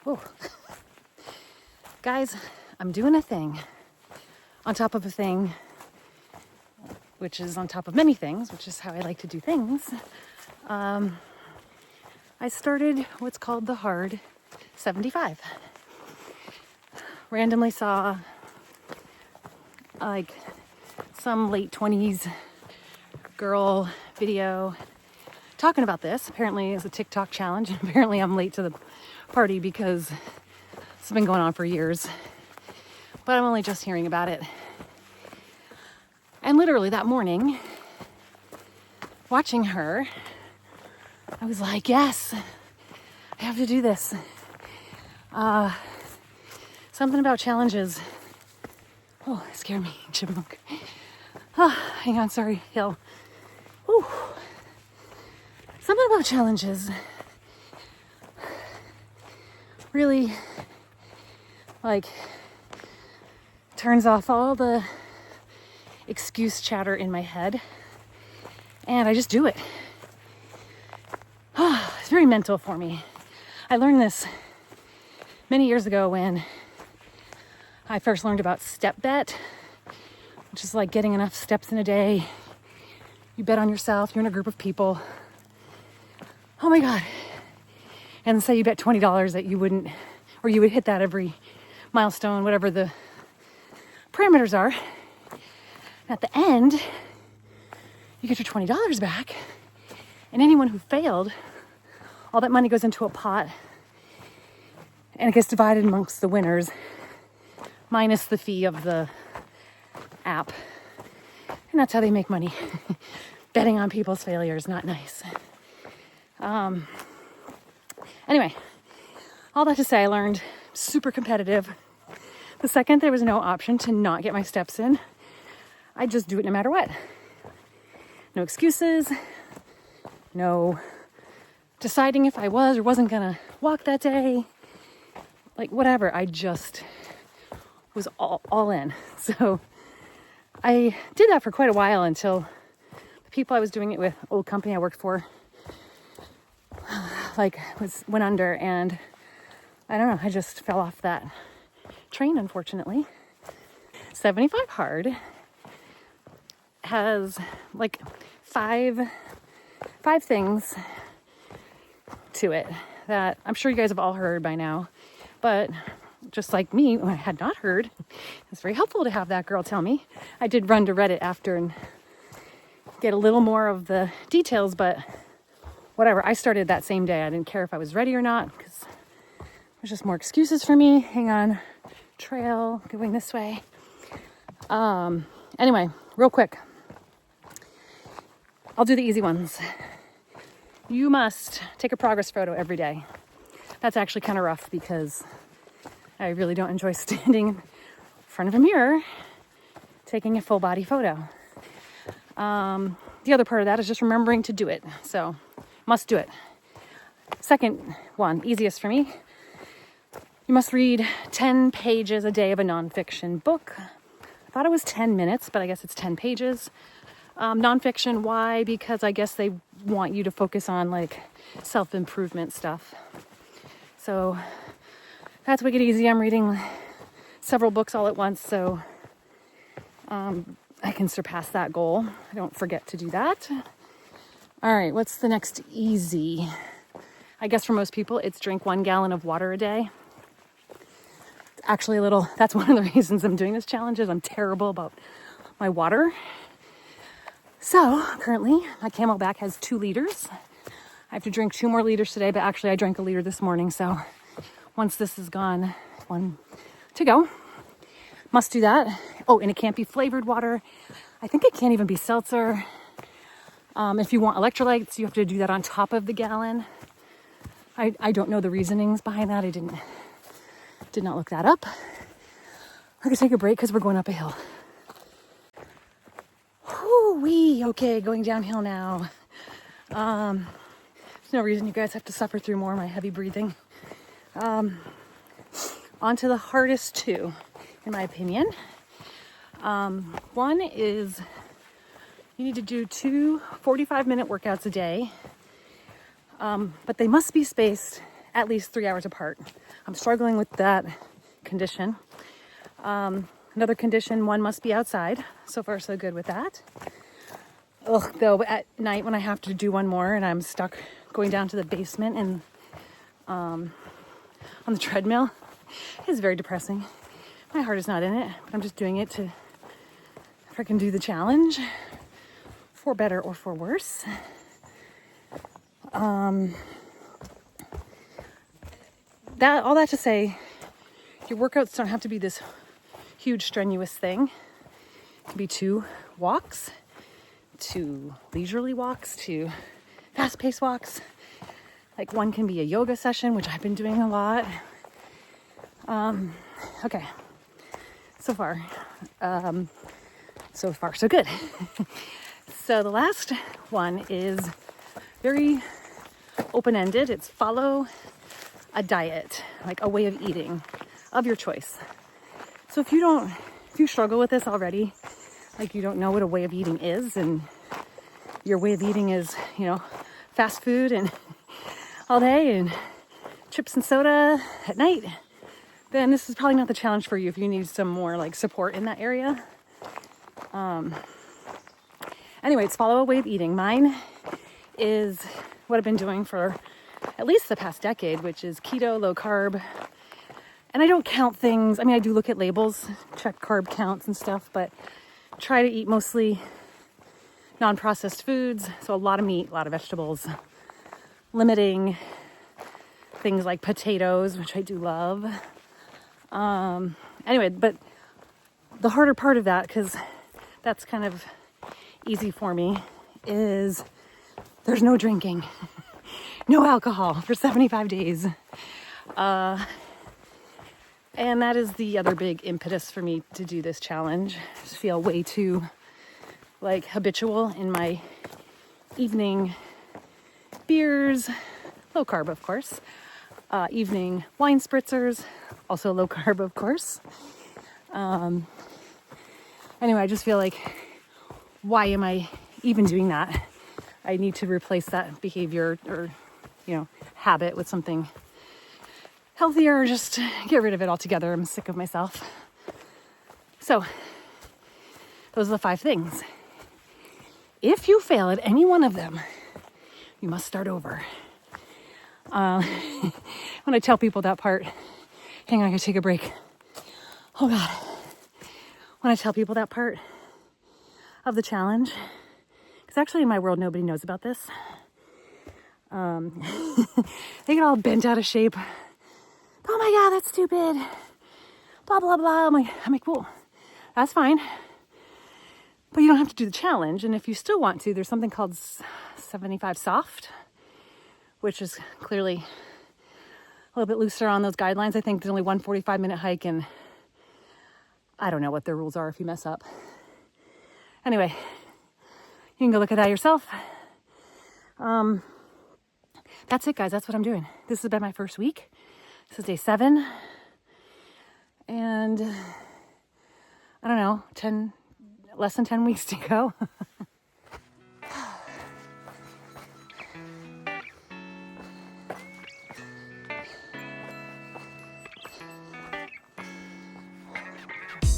Whoa. Guys, I'm doing a thing on top of a thing, which is on top of many things, which is how I like to do things. I started what's called the Hard 75. Randomly saw like some late 20s girl video talking about this. Apparently it's a TikTok challenge. Apparently I'm late to the party because it's been going on for years. But I'm only just hearing about it. And literally that morning, watching her, I was like, yes, I have to do this. Something about challenges. Oh, it scared me, chipmunk. Oh, hang on, sorry, hill. Whew. Something about challenges really, like, turns off all the excuse chatter in my head, and I just do it. Oh, it's very mental for me. I learned this many years ago when I first learned about step bet, which is like getting enough steps in a day. You bet on yourself, you're in a group of people. Oh my God. And say you bet $20 that you wouldn't, or you would hit that every milestone, whatever the parameters are. At the end, you get your $20 back. And anyone who failed, all that money goes into a pot and it gets divided amongst the winners, minus the fee of the app. And that's how they make money. Betting on people's failures, not nice. Anyway, all that to say, I learned super competitive. The second there was no option to not get my steps in, I'd just do it no matter what. No excuses, no deciding if I was or wasn't gonna walk that day. Like whatever, I just was all in. So I did that for quite a while until the people I was doing it with, old company I worked for, went under, and I don't know, I just fell off that train, unfortunately. 75 Hard has like five things to it that I'm sure you guys have all heard by now, but just like me, when I had not heard, it's very helpful to have that girl tell me. I did run to Reddit after and get a little more of the details, but whatever, I started that same day. I didn't care if I was ready or not because there's just more excuses for me. Hang on, trail going this way. Anyway, real quick, I'll do the easy ones. You must take a progress photo every day. That's actually kind of rough because I really don't enjoy standing in front of a mirror taking a full body photo. The other part of that is just remembering to do it. So, must do it. Second one, easiest for me. You must read 10 pages a day of a nonfiction book. I thought it was 10 minutes, but I guess it's 10 pages. Nonfiction, why? Because I guess they want you to focus on like self-improvement stuff. So that's wicked easy. I'm reading several books all at once, so I can surpass that goal. I don't forget to do that. All right, what's the next easy? I guess for most people, it's drink 1 gallon of water a day. Actually that's one of the reasons I'm doing this challenge is I'm terrible about my water. So currently my Camelback has 2 liters. I have to drink 2 more liters today, but actually I drank a liter this morning. So once this is gone, 1 to go. Must do that. Oh, and it can't be flavored water. I think it can't even be seltzer. If you want electrolytes, you have to do that on top of the gallon. I don't know the reasonings behind that. I did not look that up. I could take a break because we're going up a hill. Whoo-wee. Okay, going downhill now. There's no reason you guys have to suffer through more of my heavy breathing. On to the hardest 2, in my opinion. One is you need to do 2 45-minute workouts a day, but they must be spaced at least 3 hours apart. I'm struggling with that condition. Another condition, one must be outside. So far, so good with that. Ugh, though, at night when I have to do one more and I'm stuck going down to the basement and on the treadmill, it's very depressing. My heart is not in it, but I'm just doing it to freaking do the challenge, for better or for worse. All that to say, your workouts don't have to be this huge strenuous thing. It can be 2 walks, 2 leisurely walks, 2 fast-paced walks. Like one can be a yoga session, which I've been doing a lot. Okay, so far so good. So the last one is very open-ended. It's follow a diet, like a way of eating of your choice. So if you struggle with this already, like you don't know what a way of eating is, and your way of eating is, fast food and all day and chips and soda at night, then this is probably not the challenge for you if you need some more like support in that area. Anyway, it's follow a way of eating. Mine is what I've been doing for at least the past decade, which is keto, low carb. And I don't count things. I mean, I do look at labels, check carb counts and stuff, but try to eat mostly non-processed foods. So a lot of meat, a lot of vegetables, limiting things like potatoes, which I do love. Anyway, but the harder part of that, because that's kind of easy for me, is there's no drinking, no alcohol for 75 days. And that is the other big impetus for me to do this challenge. I just feel way too like habitual in my evening beers, low carb, of course. Evening wine spritzers, also low carb, of course. Anyway, I just feel like, why am I even doing that? I need to replace that behavior or, habit with something healthier, or just get rid of it altogether. I'm sick of myself. So, those are the 5 things. If you fail at any one of them, you must start over. When I tell people that part, hang on, I gotta take a break. Oh God. When I tell people that part of the challenge, because actually in my world, nobody knows about this. They get all bent out of shape. Oh my God, that's stupid. Blah, blah, blah. I'm like, well, that's fine. But you don't have to do the challenge. And if you still want to, there's something called 75 Soft, which is clearly a little bit looser on those guidelines. I think there's only one 45-minute hike, and I don't know what their rules are if you mess up. Anyway, you can go look at that yourself. That's it, guys. That's what I'm doing. This has been my first week. This is day 7. And I don't know, less than 10 weeks to go.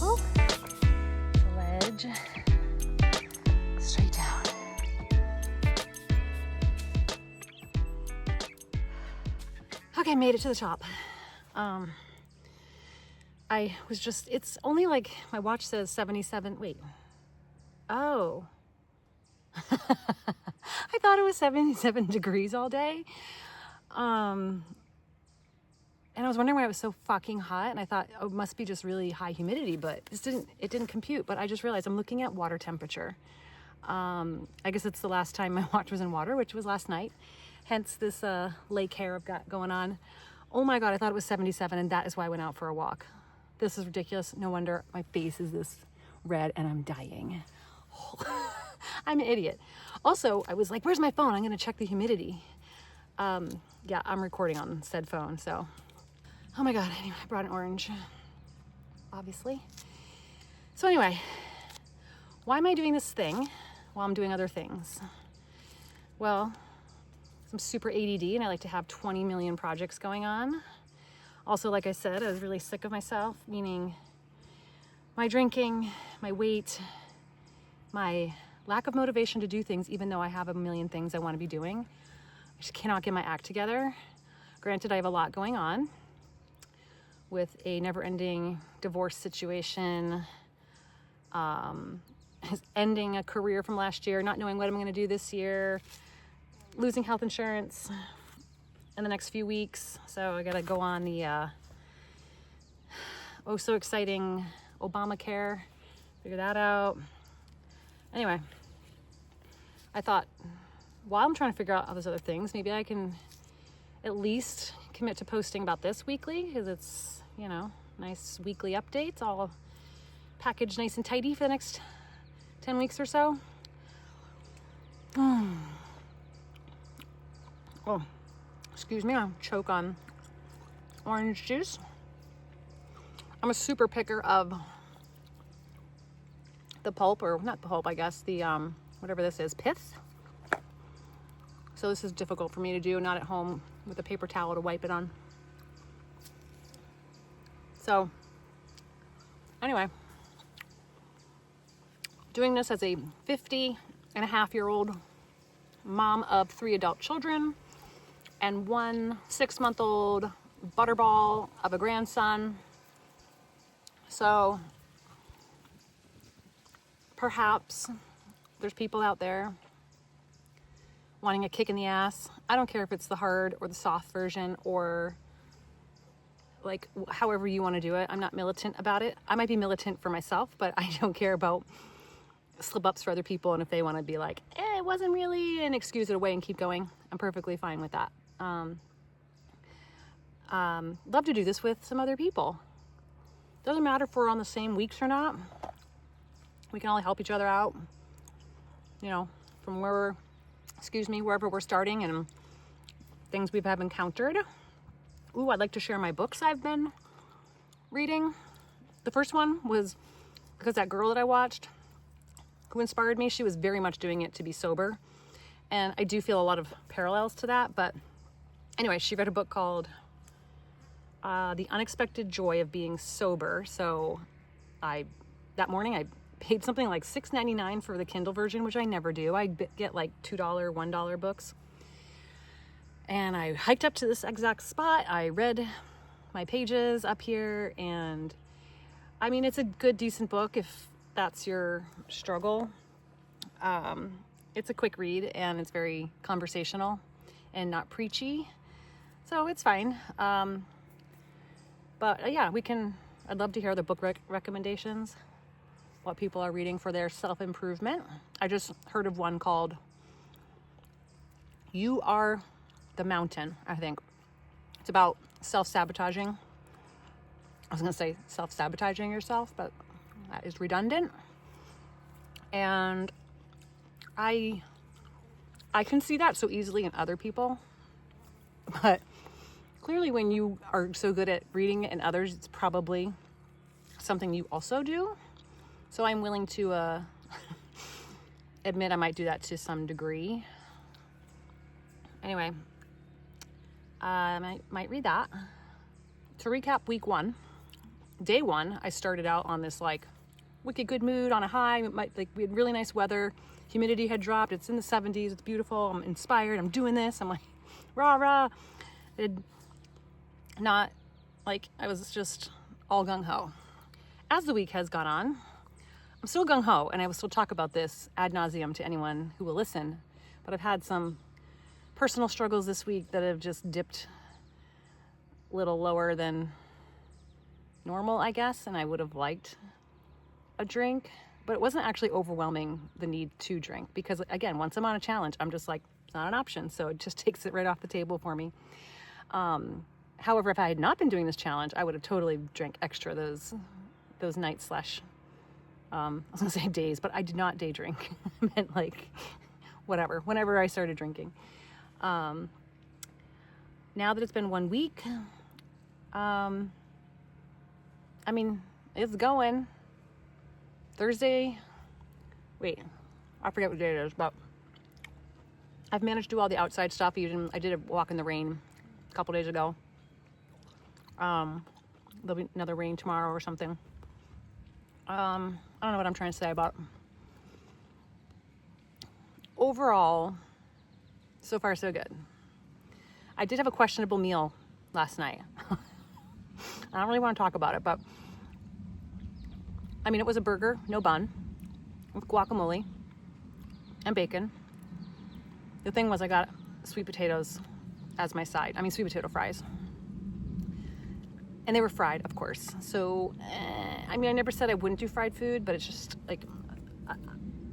Oh, ledge. Straight down. Okay, made it to the top. I was just, it's only like, my watch says 77, wait. Oh. I thought it was 77 degrees all day. And I was wondering why it was so fucking hot, and I thought, oh, it must be just really high humidity, but it didn't compute. But I just realized I'm looking at water temperature. I guess it's the last time my watch was in water, which was last night. Hence this lake hair I've got going on. Oh my God, I thought it was 77, and that is why I went out for a walk. This is ridiculous. No wonder my face is this red and I'm dying. I'm an idiot. Also, I was like, where's my phone? I'm going to check the humidity. Yeah, I'm recording on said phone, so. Oh my God, anyway, I brought an orange, obviously. So anyway, why am I doing this thing while I'm doing other things? Well, I'm super ADD and I like to have 20 million projects going on. Also, like I said, I was really sick of myself, meaning my drinking, my weight, my lack of motivation to do things, even though I have a million things I want to be doing. I just cannot get my act together. Granted, I have a lot going on with a never-ending divorce situation, ending a career from last year, not knowing what I'm going to do this year, losing health insurance in the next few weeks. So I got to go on the oh so exciting Obamacare, figure that out. Anyway, I thought while I'm trying to figure out all those other things, maybe I can at least commit to posting about this weekly, because it's, you know, nice weekly updates, all packaged nice and tidy for the next 10 weeks or so. Oh, excuse me, I'll choke on orange juice. I'm a super picker of the pulp, or not the pulp, I guess, the whatever this is, pith. So this is difficult for me to do, not at home with a paper towel to wipe it on. So anyway, doing this as a 50-and-a-half-year-old mom of 3 adult children and 1 6-month-old butterball of a grandson. So perhaps there's people out there wanting a kick in the ass. I don't care if it's the hard or the soft version, or like however you want to do it. I'm not militant about it. I might be militant for myself, but I don't care about slip ups for other people. And if they want to be like, it wasn't really, and excuse it away and keep going, I'm perfectly fine with that. Love to do this with some other people. Doesn't matter if we're on the same weeks or not. We can all help each other out, you know, from wherever we're starting and things we've encountered. Ooh, I'd like to share my books I've been reading. The first one was because that girl that I watched who inspired me, she was very much doing it to be sober. And I do feel a lot of parallels to that. But anyway, she read a book called The Unexpected Joy of Being Sober. So that morning I paid something like $6.99 for the Kindle version, which I never do. I get like $2, $1 books. And I hiked up to this exact spot. I read my pages up here, and I mean, it's a good, decent book if that's your struggle. It's a quick read, and it's very conversational and not preachy. So it's fine. But yeah, I'd love to hear the book recommendations, what people are reading for their self-improvement. I just heard of one called You Are the Mountain, I think. It's about self-sabotaging. I was going to say self-sabotaging yourself, but that is redundant. And I can see that so easily in other people. But clearly when you are so good at reading it in others, it's probably something you also do. So I'm willing to admit I might do that to some degree. Anyway, I might read that. To recap week 1, day 1, I started out on this like wicked good mood on a high. We had really nice weather. Humidity had dropped. It's in the 70s. It's beautiful. I'm inspired. I'm doing this. I'm like, rah, rah. I was just all gung-ho. As the week has gone on, I'm still gung-ho, and I will still talk about this ad nauseum to anyone who will listen. But I've had some personal struggles this week that have just dipped a little lower than normal, I guess, and I would have liked a drink, but it wasn't actually overwhelming the need to drink, because again, once I'm on a challenge, I'm just like, it's not an option, so it just takes it right off the table for me. However, if I had not been doing this challenge, I would have totally drank extra those nights I was gonna say days, but I did not day drink. I meant like whenever I started drinking. Now that it's been 1 week, I mean, it's going. Thursday, wait, I forget what day it is, but I've managed to do all the outside stuff. Even I did a walk in the rain a couple days ago. There'll be another rain tomorrow or something. I don't know what I'm trying to say about. Overall, so far so good. I did have a questionable meal last night. I don't really want to talk about it, but I mean, it was a burger, no bun, with guacamole and bacon. The thing was I got sweet potatoes as my side. I mean, sweet potato fries. And they were fried, of course. So, I mean, I never said I wouldn't do fried food, but it's just like,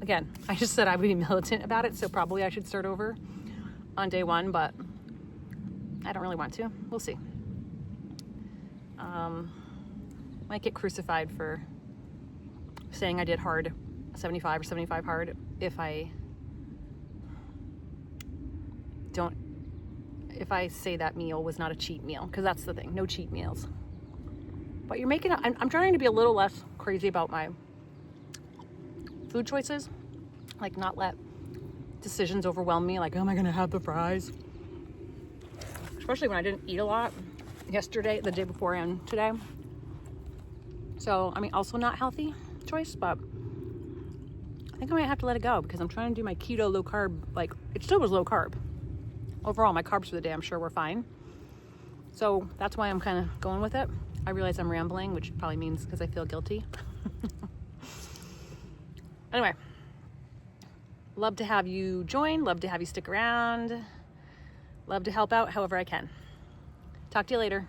again, I just said I would be militant about it. So probably I should start over on day one, but I don't really want to. We'll see. Might get crucified for saying I did hard 75 or 75 hard if I say that meal was not a cheat meal, because that's the thing, no cheat meals. But you're making I'm trying to be a little less crazy about my food choices, like not let decisions overwhelm me, like, oh, am I gonna have the fries? Especially when I didn't eat a lot yesterday, the day before, and today. So, I mean, also not healthy choice, but I think I might have to let it go because I'm trying to do my keto low carb. Like, it still was low carb. Overall, my carbs for the day, I'm sure, were fine. So that's why I'm kind of going with it. I realize I'm rambling, which probably means because I feel guilty. Anyway, love to have you join. Love to have you stick around. Love to help out however I can. Talk to you later.